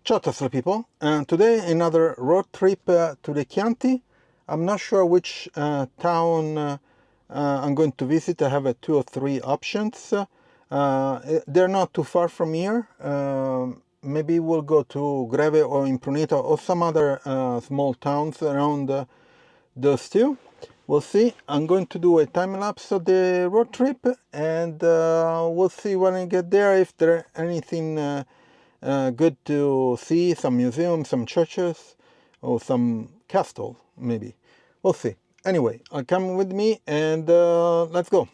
Ciao Tesla people, and today another road trip to the Chianti. I'm not sure which town I'm going to visit. I have 2 or 3 options. They're not too far from here. Maybe we'll go to Greve or Impruneta or some other small towns around those two. We'll see. I'm going to do a time lapse of the road trip, and we'll see when I get there if there's anything good to see, some museums, some churches, or some castle, maybe. We'll see. Anyway, come with me and let's go.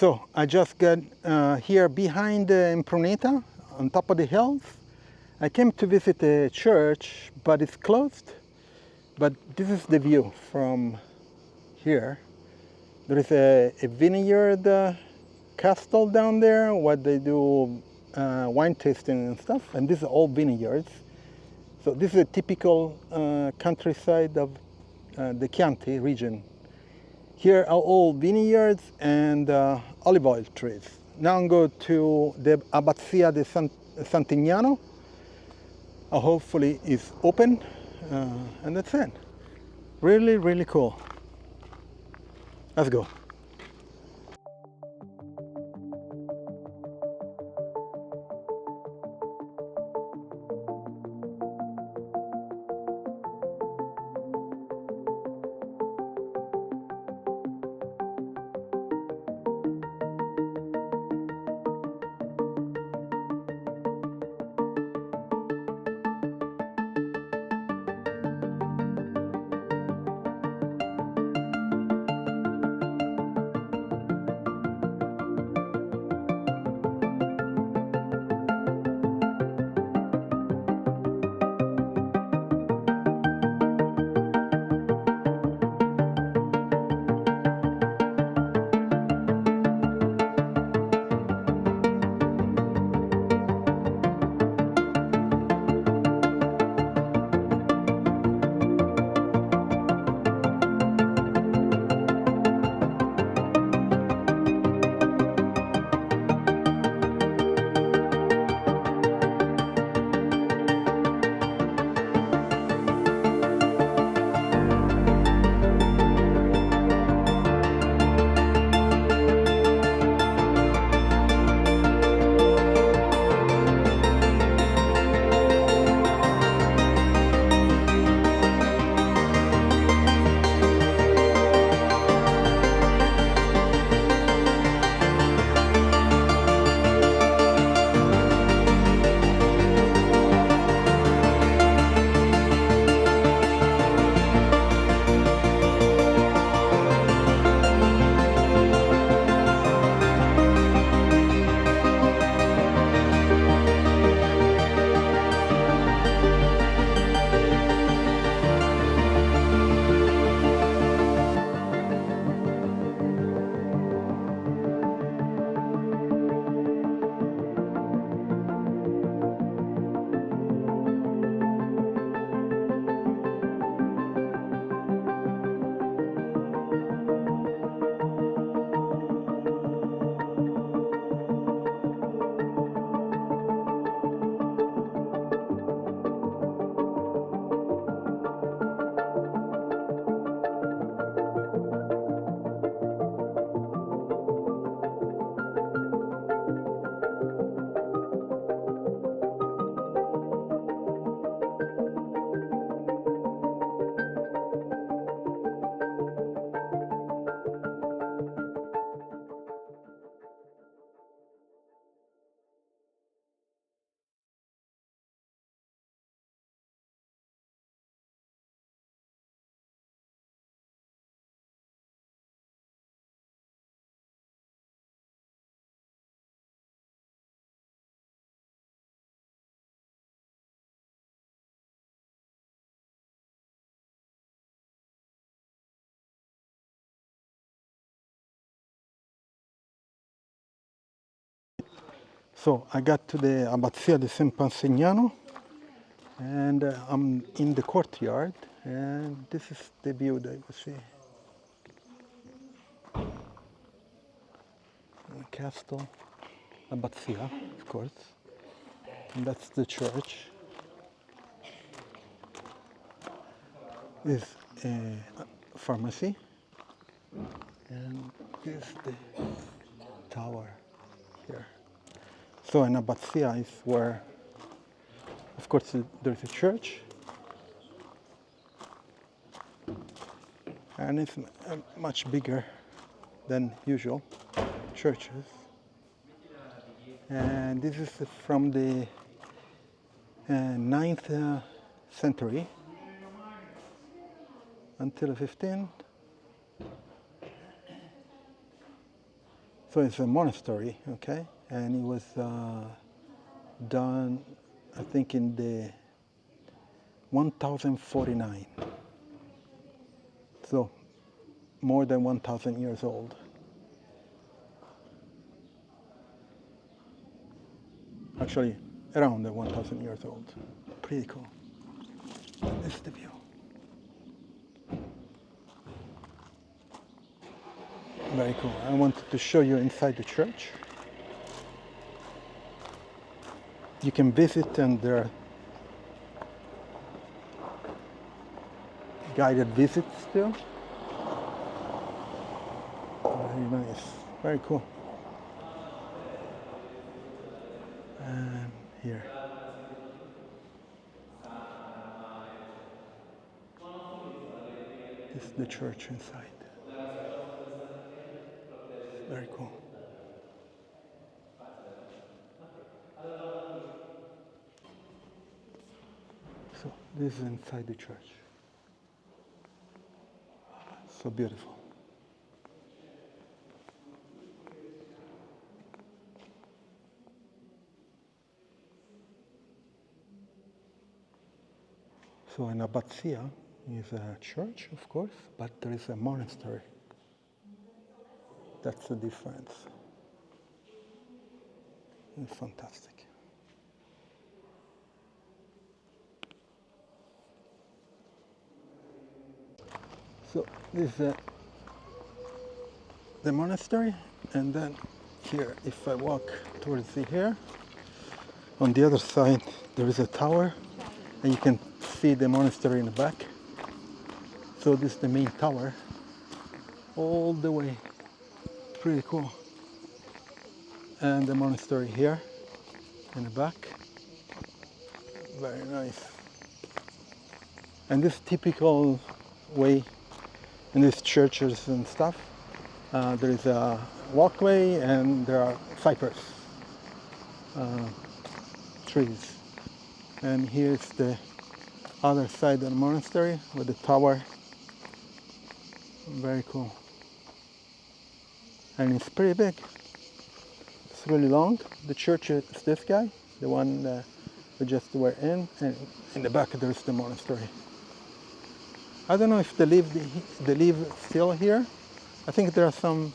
So I just got here behind Impruneta, on top of the hills. I came to visit a church, but it's closed. But this is the view from here. There is a vineyard castle down there where they do wine tasting and stuff. And this is all vineyards. So this is a typical countryside of the Chianti region. Here are all vineyards and olive oil trees. Now I'm going to the Abbazia di San Passignano. Hopefully it's open, and that's it. Really, really cool. Let's go. So I got to the Abbazia di San Passignano, and I'm in the courtyard, and this is the view that you see. The castle, Abbazia, of course, and that's the church. This is a pharmacy, and this is the tower here. So in Abbazia is where, of course, there's a church, and it's much bigger than usual churches. And this is from the 9th century until the 15th. So it's a monastery, okay? And it was done, I think, in the 1049. So more than 1,000 years old. Actually, around the 1,000 years old. Pretty cool. This is the view. Very cool. I wanted to show you inside the church. You can visit, and there are guided visits still. Very nice. Very cool. And here. This is the church inside. Very cool. So this is inside the church. So beautiful. So in Abbazia is a church, of course, but there is a monastery. That's the difference. It's fantastic. So this is the monastery, and then here, if I walk towards here, on the other side there is a tower, and you can see the monastery in the back. So this is the main tower, all the way. Pretty cool. And the monastery here in the back. Very nice. And this typical way in these churches and stuff, there is a walkway and there are cypress trees. And here's the other side of the monastery with the tower. Very cool. And it's pretty big. It's really long. The church is this guy, the one we just were in, and in the back there's the monastery. I don't know if they live still here. I think there are some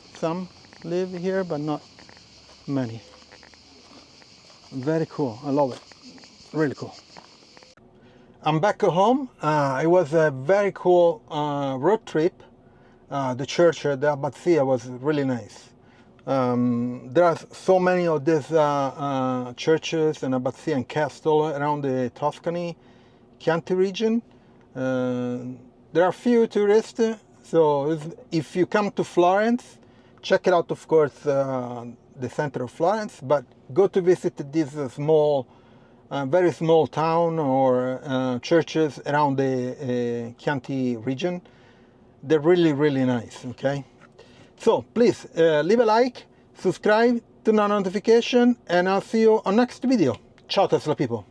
live here, but not many. Very cool. I love it. Really cool. I'm back at home. It was a very cool road trip. The church, the Abbazia, was really nice. There are so many of these churches and Abbazia and castle around the Tuscany, Chianti region. There are few tourists, so if you come to Florence, check it out, of course, the center of Florence, but go to visit this small, very small town or churches around the Chianti region. They're really, really nice, okay? So please leave a like, subscribe, turn on notification, and I'll see you on next video. Ciao Tesla people.